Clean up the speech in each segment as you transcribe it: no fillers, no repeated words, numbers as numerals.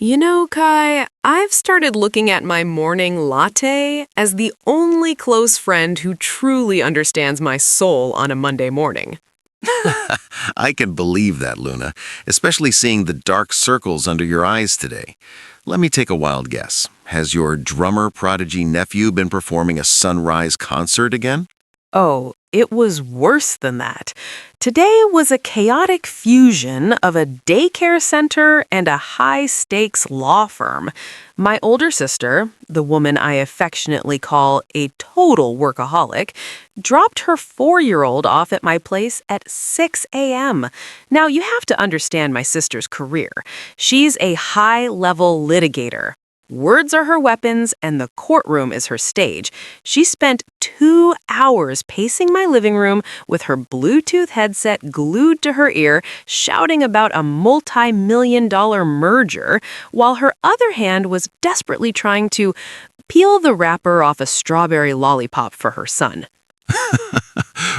You know, Kai, I've started looking at my morning latte as the only close friend who truly understands my soul on a Monday morning. I can believe that, Luna, especially seeing the dark circles under your eyes today. Let me take a wild guess. Has your drummer prodigy nephew been performing a sunrise concert again? Oh, it was worse than that. Today was a chaotic fusion of a daycare center and a high-stakes law firm. My older sister, the woman I affectionately call a total workaholic, dropped her 4-year-old off at my place at 6 a.m. Now, you have to understand my sister's career. She's a high-level litigator. Words are her weapons, and the courtroom is her stage. She spent 2 hours pacing my living room with her Bluetooth headset glued to her ear, shouting about a multi-million-dollar merger, while her other hand was desperately trying to peel the wrapper off a strawberry lollipop for her son.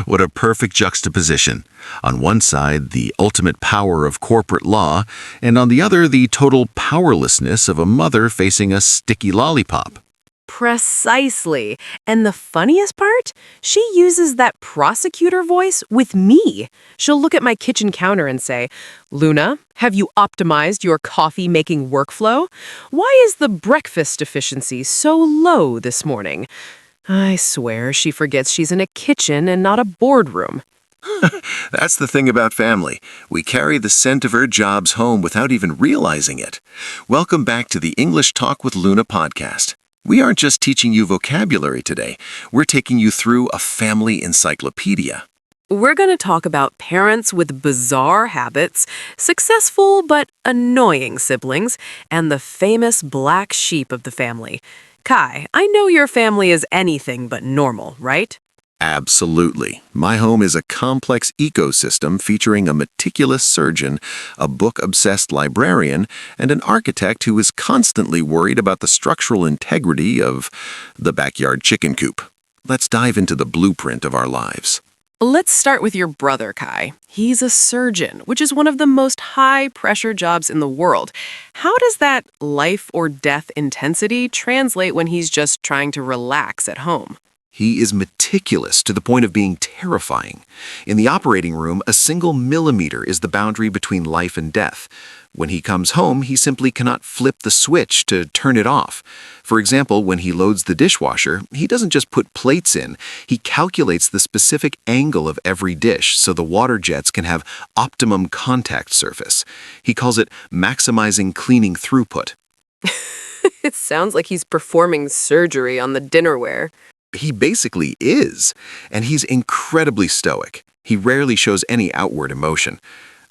What a perfect juxtaposition. On one side, the ultimate power of corporate law, and on the other, the total powerlessness of a mother facing a sticky lollipop. Precisely. And the funniest part? She uses that prosecutor voice with me. She'll look at my kitchen counter and say, "Luna, have you optimized your coffee-making workflow? Why is the breakfast efficiency so low this morning?" I swear she forgets she's in a kitchen and not a boardroom. That's the thing about family. We carry the scent of our jobs home without even realizing it. Welcome back to the English Talk with Luna podcast. We aren't just teaching you vocabulary today. We're taking you through a family encyclopedia. We're going to talk about parents with bizarre habits, successful but annoying siblings, and the famous black sheep of the family. Kai, I know your family is anything but normal, right? Absolutely. My home is a complex ecosystem featuring a meticulous surgeon, a book-obsessed librarian, and an architect who is constantly worried about the structural integrity of the backyard chicken coop. Let's dive into the blueprint of our lives. Let's start with your brother, Kai. He's a surgeon, which is one of the most high-pressure jobs in the world. How does that life or death intensity translate when he's just trying to relax at home? He is meticulous to the point of being terrifying. In the operating room, a single millimeter is the boundary between life and death. When he comes home, he simply cannot flip the switch to turn it off. For example, when he loads the dishwasher, he doesn't just put plates in, he calculates the specific angle of every dish so the water jets can have optimum contact surface. He calls it maximizing cleaning throughput. It sounds like he's performing surgery on the dinnerware. He basically is, and he's incredibly stoic. He rarely shows any outward emotion.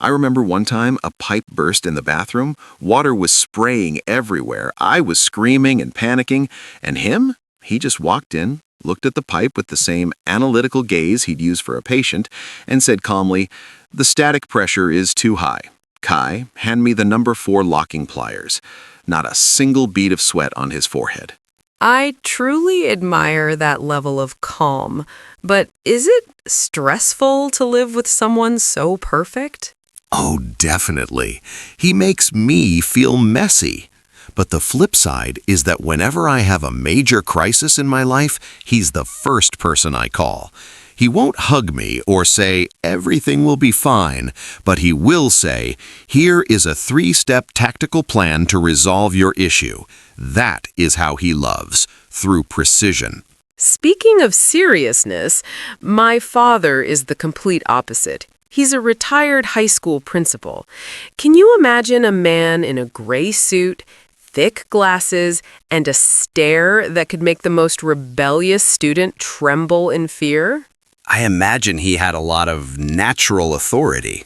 I remember one time a pipe burst in the bathroom, water was spraying everywhere, I was screaming and panicking, and him? He just walked in, looked at the pipe with the same analytical gaze he'd use for a patient, and said calmly, "The static pressure is too high. Kai, hand me the number 4 locking pliers." Not a single bead of sweat on his forehead. I truly admire that level of calm, but is it stressful to live with someone so perfect? Oh, definitely. He makes me feel messy. But the flip side is that whenever I have a major crisis in my life, he's the first person I call. He won't hug me or say, "Everything will be fine," but he will say, "Here is a 3-step tactical plan to resolve your issue." That is how he loves, through precision. Speaking of seriousness, my father is the complete opposite. He's a retired high school principal. Can you imagine a man in a gray suit, thick glasses, and a stare that could make the most rebellious student tremble in fear? I imagine he had a lot of natural authority.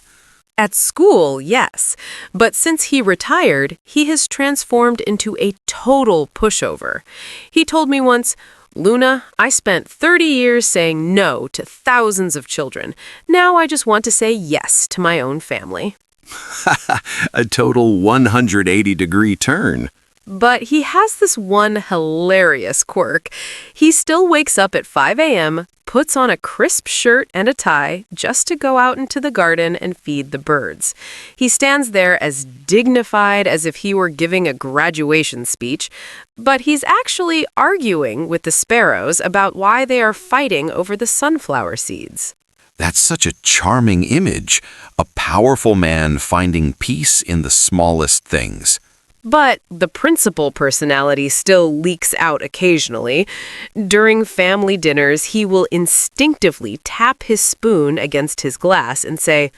At school, yes. But since he retired, he has transformed into a total pushover. He told me once, "Luna, I spent 30 years saying no to thousands of children. Now I just want to say yes to my own family." A total 180-degree turn. But he has this one hilarious quirk. He still wakes up at 5 a.m., puts on a crisp shirt and a tie just to go out into the garden and feed the birds. He stands there as dignified as if he were giving a graduation speech, but he's actually arguing with the sparrows about why they are fighting over the sunflower seeds. That's such a charming image. A powerful man finding peace in the smallest things. But the principal personality still leaks out occasionally. During family dinners, he will instinctively tap his spoon against his glass and say,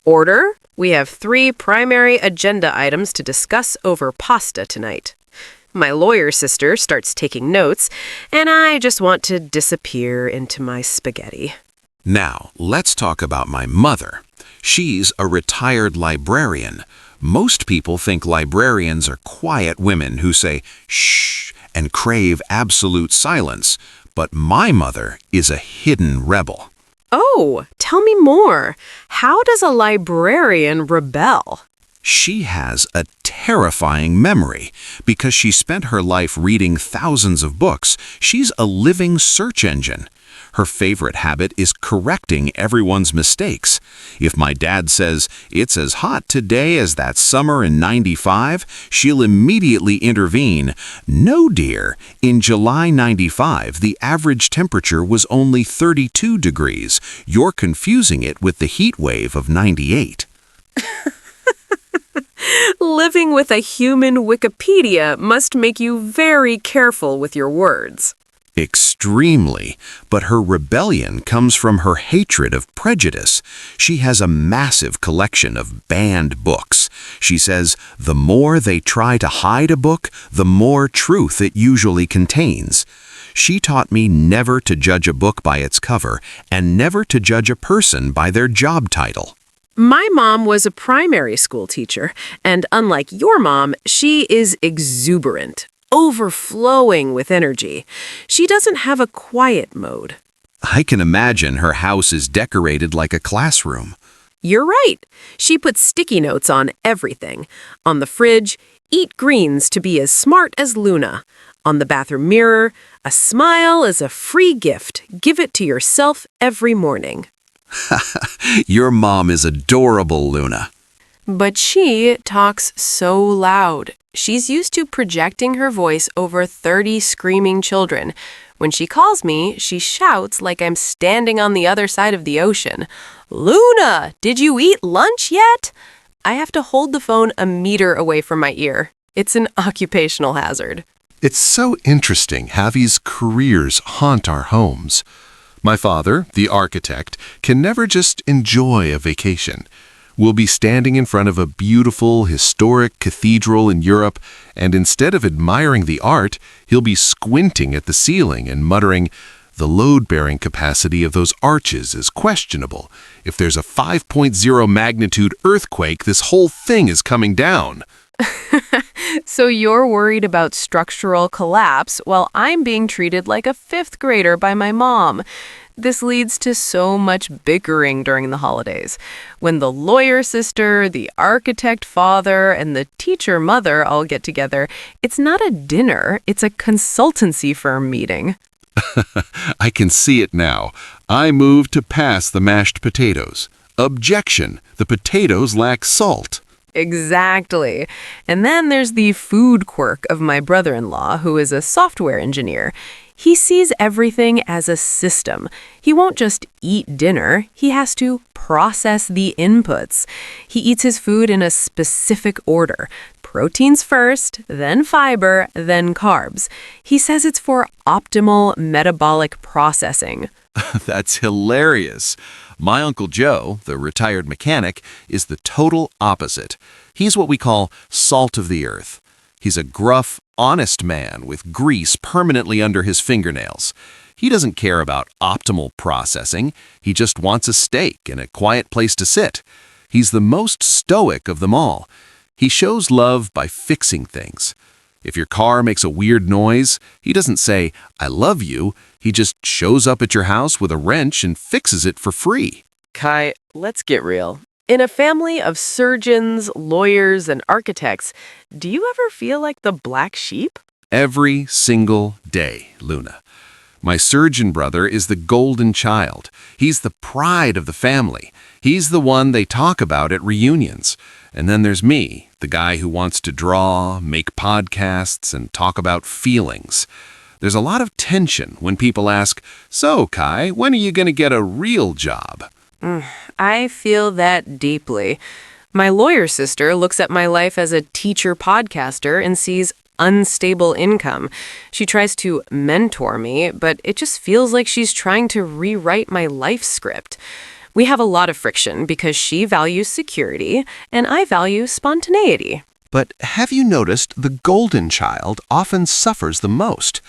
"Order, we have 3 primary agenda items to discuss over pasta tonight." My lawyer sister starts taking notes, and I just want to disappear into my spaghetti. Now, let's talk about my mother. She's a retired librarian. Most people think librarians are quiet women who say shh and crave absolute silence, but my mother is a hidden rebel. Oh, tell me more. How does a librarian rebel? She has a terrifying memory. Because she spent her life reading thousands of books, she's a living search engine. Her favorite habit is correcting everyone's mistakes. If my dad says, "It's as hot today as that summer in '95, she'll immediately intervene. "No, dear. In July '95, the average temperature was only 32 degrees. You're confusing it with the heat wave of '98. Living with a human Wikipedia must make you very careful with your words. Extremely, but her rebellion comes from her hatred of prejudice. She has a massive collection of banned books. She says the more they try to hide a book, the more truth it usually contains. She taught me never to judge a book by its cover and never to judge a person by their job title. My mom was a primary school teacher, and unlike your mom, she is exuberant, overflowing with energy. She doesn't have a quiet mode. I can imagine her house is decorated like a classroom. You're right. She puts sticky notes on everything. On the fridge, "Eat greens to be as smart as Luna." On the bathroom mirror, "A smile is a free gift. Give it to yourself every morning." Your mom is adorable, Luna. But she talks so loud. She's used to projecting her voice over 30 screaming children. When she calls me, she shouts like I'm standing on the other side of the ocean. "Luna, did you eat lunch yet?" I have to hold the phone a meter away from my ear. It's an occupational hazard. It's so interesting how these careers haunt our homes. My father, the architect, can never just enjoy a vacation. We'll be standing in front of a beautiful, historic cathedral in Europe, and instead of admiring the art, he'll be squinting at the ceiling and muttering, "The load-bearing capacity of those arches is questionable. If there's a 5.0 magnitude earthquake, this whole thing is coming down." So you're worried about structural collapse while I'm being treated like a 5th grader by my mom. This leads to so much bickering during the holidays. When the lawyer sister, the architect father, and the teacher mother all get together, it's not a dinner, it's a consultancy firm meeting. I can see it now. I move to pass the mashed potatoes. Objection! The potatoes lack salt. Exactly. And then there's the food quirk of my brother-in-law, who is a software engineer. He sees everything as a system. He won't just eat dinner. He has to process the inputs. He eats his food in a specific order. Proteins first, then fiber, then carbs. He says it's for optimal metabolic processing. That's hilarious. My Uncle Joe, the retired mechanic, is the total opposite. He's what we call salt of the earth. He's a gruff, honest man with grease permanently under his fingernails. He doesn't care about optimal processing. He just wants a steak and a quiet place to sit. He's the most stoic of them all. He shows love by fixing things. If your car makes a weird noise, he doesn't say, "I love you." He just shows up at your house with a wrench and fixes it for free. Kai, let's get real. In a family of surgeons, lawyers, and architects, do you ever feel like the black sheep? Every single day, Luna. My surgeon brother is the golden child. He's the pride of the family. He's the one they talk about at reunions. And then there's me, the guy who wants to draw, make podcasts, and talk about feelings. There's a lot of tension when people ask, "So, Kai, when are you going to get a real job?" I feel that deeply. My lawyer sister looks at my life as a teacher podcaster and sees unstable income. She tries to mentor me, but it just feels like she's trying to rewrite my life script. We have a lot of friction because she values security and I value spontaneity. But have you noticed the golden child often suffers the most?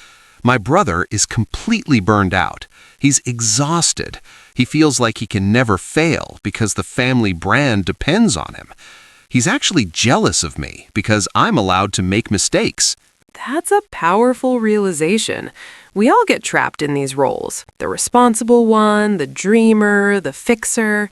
My brother is completely burned out. He's exhausted. He feels like he can never fail because the family brand depends on him. He's actually jealous of me because I'm allowed to make mistakes. That's a powerful realization. We all get trapped in these roles. The responsible one, the dreamer, the fixer.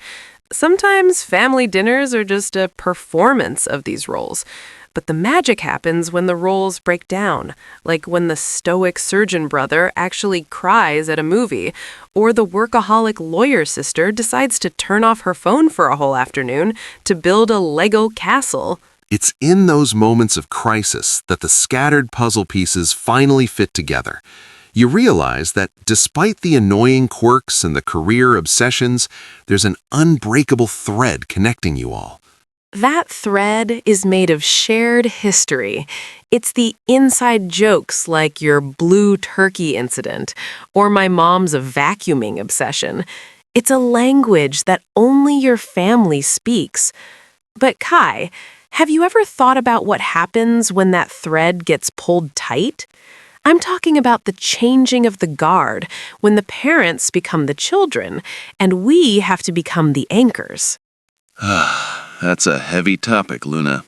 Sometimes family dinners are just a performance of these roles. But the magic happens when the roles break down, like when the stoic surgeon brother actually cries at a movie, or the workaholic lawyer sister decides to turn off her phone for a whole afternoon to build a Lego castle. It's in those moments of crisis that the scattered puzzle pieces finally fit together. You realize that despite the annoying quirks and the career obsessions, there's an unbreakable thread connecting you all. That thread is made of shared history. It's the inside jokes like your blue turkey incident or my mom's vacuuming obsession. It's a language that only your family speaks. But Kai, have you ever thought about what happens when that thread gets pulled tight? I'm talking about the changing of the guard, when the parents become the children, and we have to become the anchors. That's a heavy topic, Luna.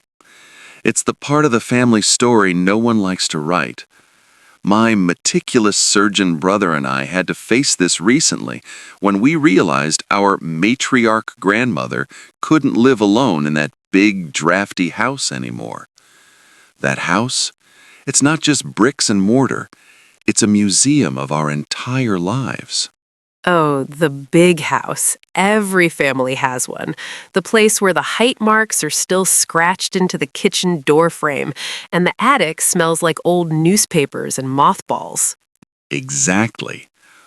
It's the part of the family story no one likes to write. My meticulous surgeon brother and I had to face this recently when we realized our matriarch grandmother couldn't live alone in that big, drafty house anymore. That house? It's not just bricks and mortar. It's a museum of our entire lives. Oh, the big house. Every family has one. The place where the height marks are still scratched into the kitchen door frame, and the attic smells like old newspapers and mothballs. Exactly.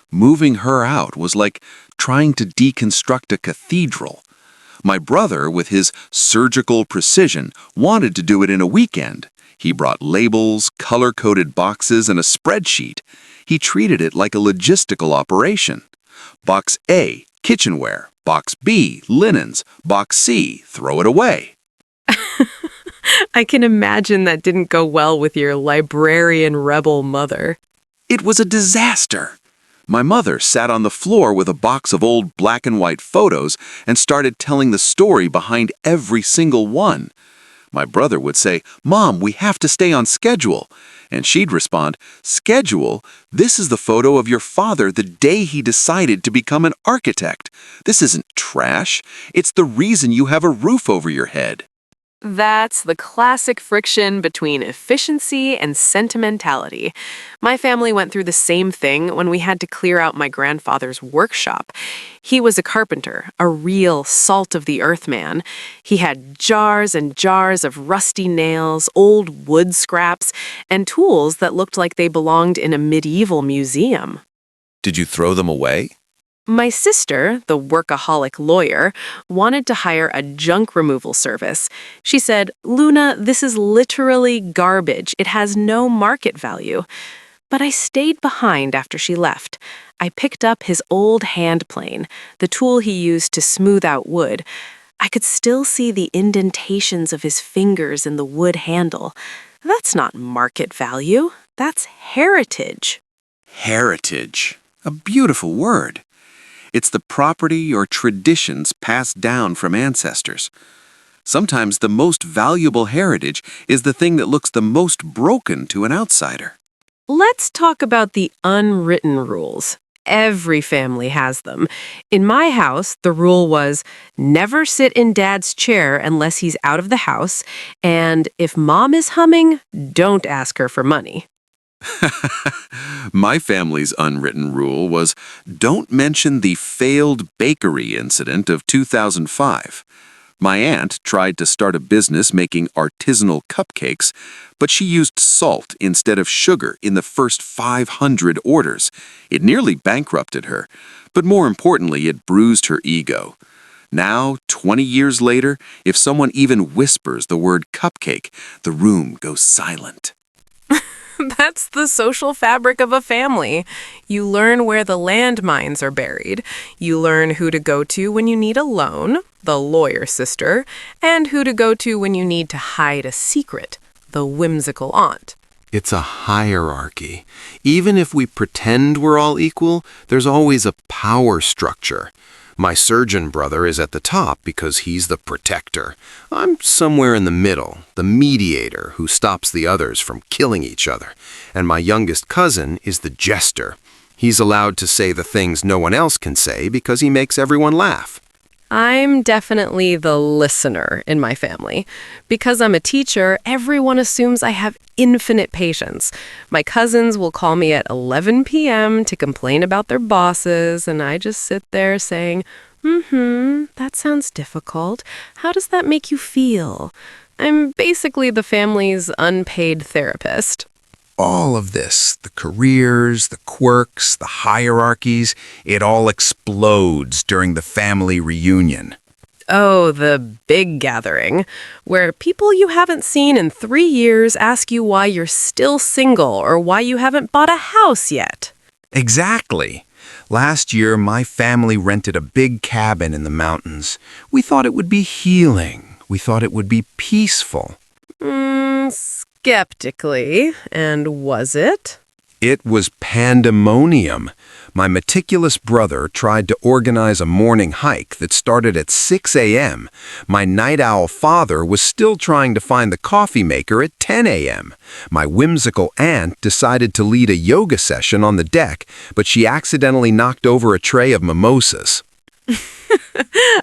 Moving her out was like trying to deconstruct a cathedral. My brother, with his surgical precision, wanted to do it in a weekend. He brought labels, color-coded boxes, and a spreadsheet. He treated it like a logistical operation. Box A, kitchenware. Box B, linens. Box C, throw it away. I can imagine that didn't go well with your librarian rebel mother. It was a disaster. My mother sat on the floor with a box of old black and white photos and started telling the story behind every single one. My brother would say, "Mom, we have to stay on schedule." And she'd respond, "Schedule? This is the photo of your father the day he decided to become an architect. This isn't trash. It's the reason you have a roof over your head." That's the classic friction between efficiency and sentimentality. My family went through the same thing when we had to clear out my grandfather's workshop. He was a carpenter, a real salt-of-the-earth man. He had jars and jars of rusty nails, old wood scraps, and tools that looked like they belonged in a medieval museum. Did you throw them away? My sister, the workaholic lawyer, wanted to hire a junk removal service. She said, "Luna, this is literally garbage. It has no market value." But I stayed behind after she left. I picked up his old hand plane, the tool he used to smooth out wood. I could still see the indentations of his fingers in the wood handle. That's not market value. That's heritage. Heritage. A beautiful word. It's the property or traditions passed down from ancestors. Sometimes the most valuable heritage is the thing that looks the most broken to an outsider. Let's talk about the unwritten rules. Every family has them. In my house, the rule was never sit in Dad's chair unless he's out of the house, and if Mom is humming, don't ask her for money. My family's unwritten rule was don't mention the failed bakery incident of 2005. My aunt tried to start a business making artisanal cupcakes, but she used salt instead of sugar in the first 500 orders. It nearly bankrupted her, but more importantly, it bruised her ego. Now, 20 years later, if someone even whispers the word cupcake, the room goes silent. That's the social fabric of a family. You learn where the landmines are buried. You learn who to go to when you need a loan, the lawyer sister, and who to go to when you need to hide a secret, the whimsical aunt. It's a hierarchy. Even if we pretend we're all equal, there's always a power structure. My surgeon brother is at the top because he's the protector. I'm somewhere in the middle, the mediator who stops the others from killing each other. And my youngest cousin is the jester. He's allowed to say the things no one else can say because he makes everyone laugh. I'm definitely the listener in my family. Because I'm a teacher, everyone assumes I have infinite patience. My cousins will call me at 11 p.m. to complain about their bosses, and I just sit there saying, that sounds difficult. How does that make you feel? I'm basically the family's unpaid therapist. All of this, the careers, the quirks, the hierarchies, it all explodes during the family reunion. Oh, the big gathering, where people you haven't seen in 3 years ask you why you're still single or why you haven't bought a house yet. Exactly. Last year, my family rented a big cabin in the mountains. We thought it would be healing. We thought it would be peaceful. Skeptically. And was it? It was pandemonium. My meticulous brother tried to organize a morning hike that started at 6 a.m. My night owl father was still trying to find the coffee maker at 10 a.m. My whimsical aunt decided to lead a yoga session on the deck, but she accidentally knocked over a tray of mimosas.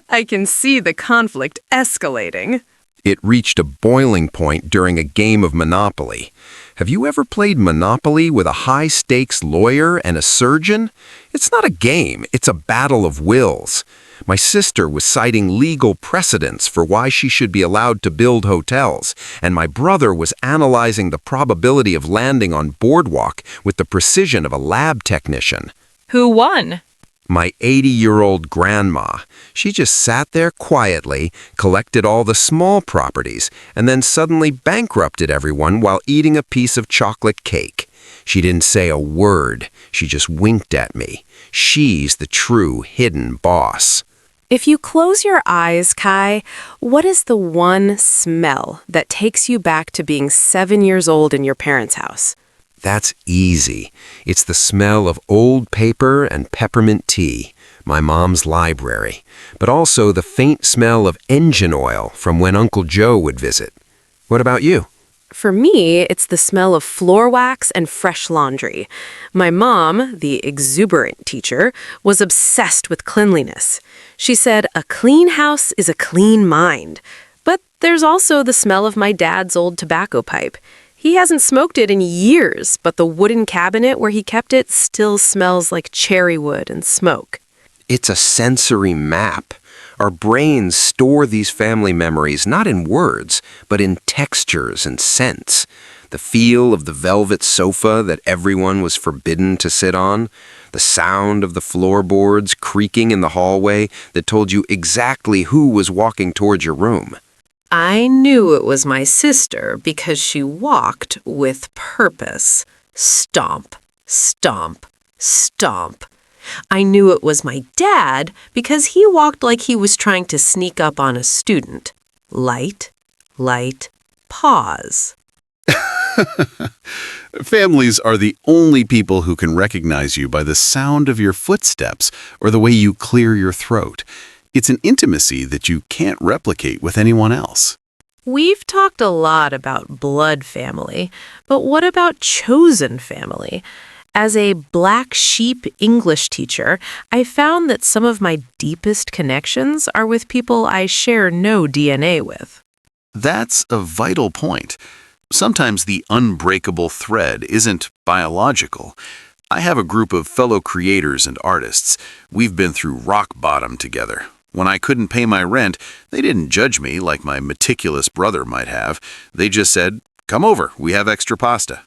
I can see the conflict escalating. It reached a boiling point during a game of Monopoly. Have you ever played Monopoly with a high-stakes lawyer and a surgeon? It's not a game, it's a battle of wills. My sister was citing legal precedents for why she should be allowed to build hotels, and my brother was analyzing the probability of landing on boardwalk with the precision of a lab technician. Who won? My 80-year-old grandma. She just sat there quietly, collected all the small properties, and then suddenly bankrupted everyone while eating a piece of chocolate cake. She didn't say a word. She just winked at me. She's the true hidden boss. If you close your eyes, Kai, what is the one smell that takes you back to being 7 years old in your parents' house? That's easy. It's the smell of old paper and peppermint tea, my mom's library, but also the faint smell of engine oil from when Uncle Joe would visit. What about you? For me, it's the smell of floor wax and fresh laundry. My mom, the exuberant teacher, was obsessed with cleanliness. She said, a clean house is a clean mind. But there's also the smell of my dad's old tobacco pipe. He hasn't smoked it in years, but the wooden cabinet where he kept it still smells like cherry wood and smoke. It's a sensory map. Our brains store these family memories not in words, but in textures and scents. The feel of the velvet sofa that everyone was forbidden to sit on, the sound of the floorboards creaking in the hallway that told you exactly who was walking towards your room. I knew it was my sister because she walked with purpose. Stomp, stomp, stomp. I knew it was my dad because he walked like he was trying to sneak up on a student. Light, light, pause. Families are the only people who can recognize you by the sound of your footsteps or the way you clear your throat. It's an intimacy that you can't replicate with anyone else. We've talked a lot about blood family, but what about chosen family? As a black sheep English teacher, I found that some of my deepest connections are with people I share no DNA with. That's a vital point. Sometimes the unbreakable thread isn't biological. I have a group of fellow creators and artists. We've been through rock bottom together. When I couldn't pay my rent, they didn't judge me like my meticulous brother might have. They just said, "Come over, we have extra pasta."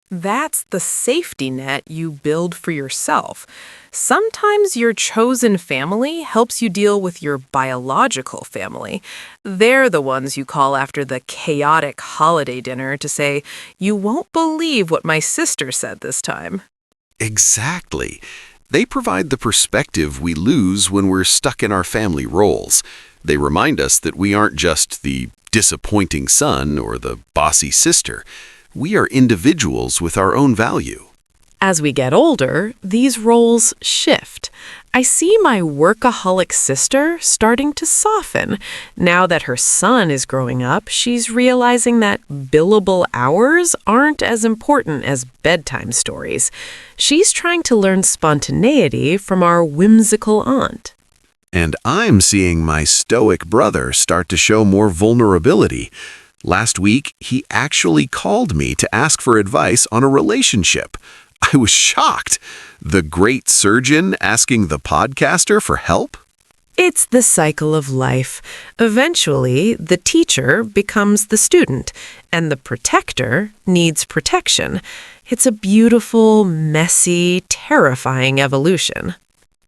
That's the safety net you build for yourself. Sometimes your chosen family helps you deal with your biological family. They're the ones you call after the chaotic holiday dinner to say, "You won't believe what my sister said this time." Exactly. They provide the perspective we lose when we're stuck in our family roles. They remind us that we aren't just the disappointing son or the bossy sister. We are individuals with our own value. As we get older, these roles shift. I see my workaholic sister starting to soften. Now that her son is growing up, she's realizing that billable hours aren't as important as bedtime stories. She's trying to learn spontaneity from our whimsical aunt. And I'm seeing my stoic brother start to show more vulnerability. Last week, he actually called me to ask for advice on a relationship. I was shocked. The great surgeon asking the podcaster for help? It's the cycle of life. Eventually, the teacher becomes the student, and the protector needs protection. It's a beautiful, messy, terrifying evolution.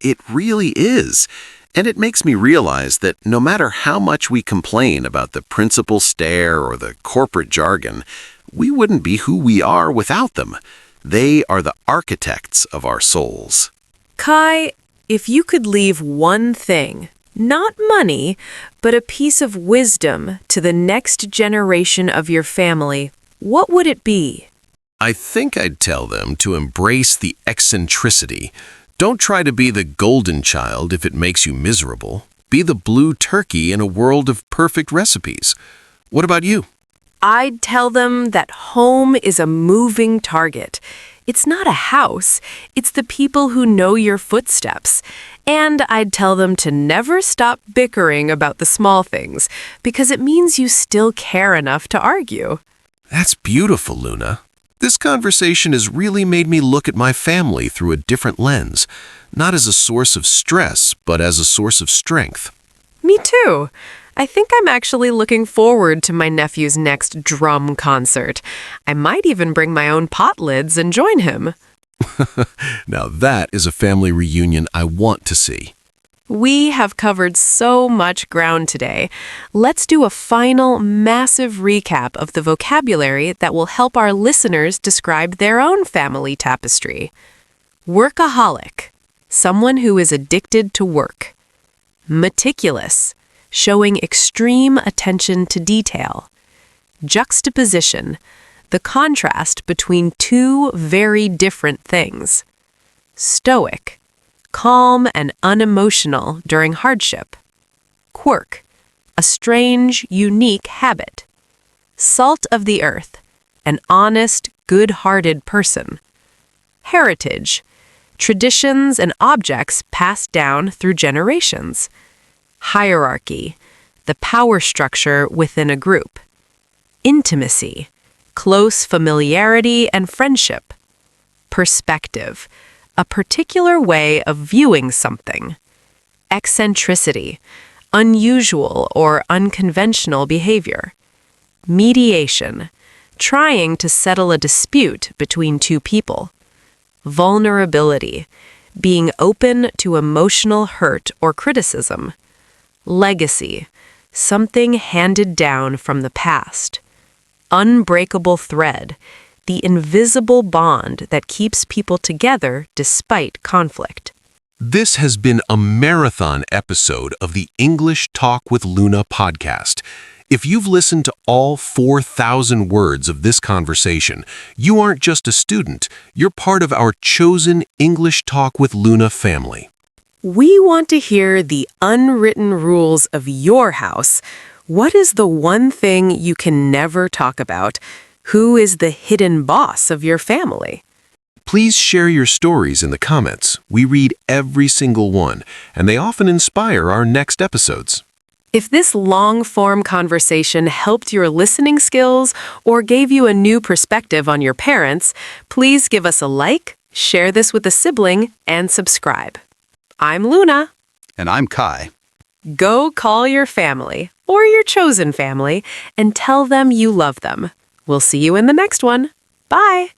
It really is. And it makes me realize that no matter how much we complain about the principal stare or the corporate jargon, we wouldn't be who we are without them. They are the architects of our souls. Kai, if you could leave one thing, not money, but a piece of wisdom to the next generation of your family, what would it be? I think I'd tell them to embrace the eccentricity. Don't try to be the golden child if it makes you miserable. Be the blue turkey in a world of perfect recipes. What about you? I'd tell them that home is a moving target. It's not a house. It's the people who know your footsteps. And I'd tell them to never stop bickering about the small things, because it means you still care enough to argue. That's beautiful, Luna. This conversation has really made me look at my family through a different lens, not as a source of stress, but as a source of strength. Me too. I think I'm actually looking forward to my nephew's next drum concert. I might even bring my own pot lids and join him. Now that is a family reunion I want to see. We have covered so much ground today. Let's do a final, massive recap of the vocabulary that will help our listeners describe their own family tapestry. Workaholic, someone who is addicted to work. Meticulous, showing extreme attention to detail. Juxtaposition, the contrast between two very different things. Stoic, calm and unemotional during hardship. Quirk, a strange, unique habit. Salt of the earth, an honest, good-hearted person. Heritage, traditions and objects passed down through generations. Hierarchy, the power structure within a group. Intimacy, close familiarity and friendship. Perspective, a particular way of viewing something. Eccentricity, unusual or unconventional behavior. Mediation, trying to settle a dispute between two people. Vulnerability, being open to emotional hurt or criticism. Legacy, something handed down from the past. Unbreakable thread, the invisible bond that keeps people together despite conflict. This has been a marathon episode of the English Talk with Luna podcast. If you've listened to all 4,000 words of this conversation, you aren't just a student, you're part of our chosen English Talk with Luna family. We want to hear the unwritten rules of your house. What is the one thing you can never talk about? Who is the hidden boss of your family? Please share your stories in the comments. We read every single one, and they often inspire our next episodes. If this long-form conversation helped your listening skills or gave you a new perspective on your parents, please give us a like, share this with a sibling, and subscribe. I'm Luna. And I'm Kai. Go call your family or your chosen family and tell them you love them. We'll see you in the next one. Bye.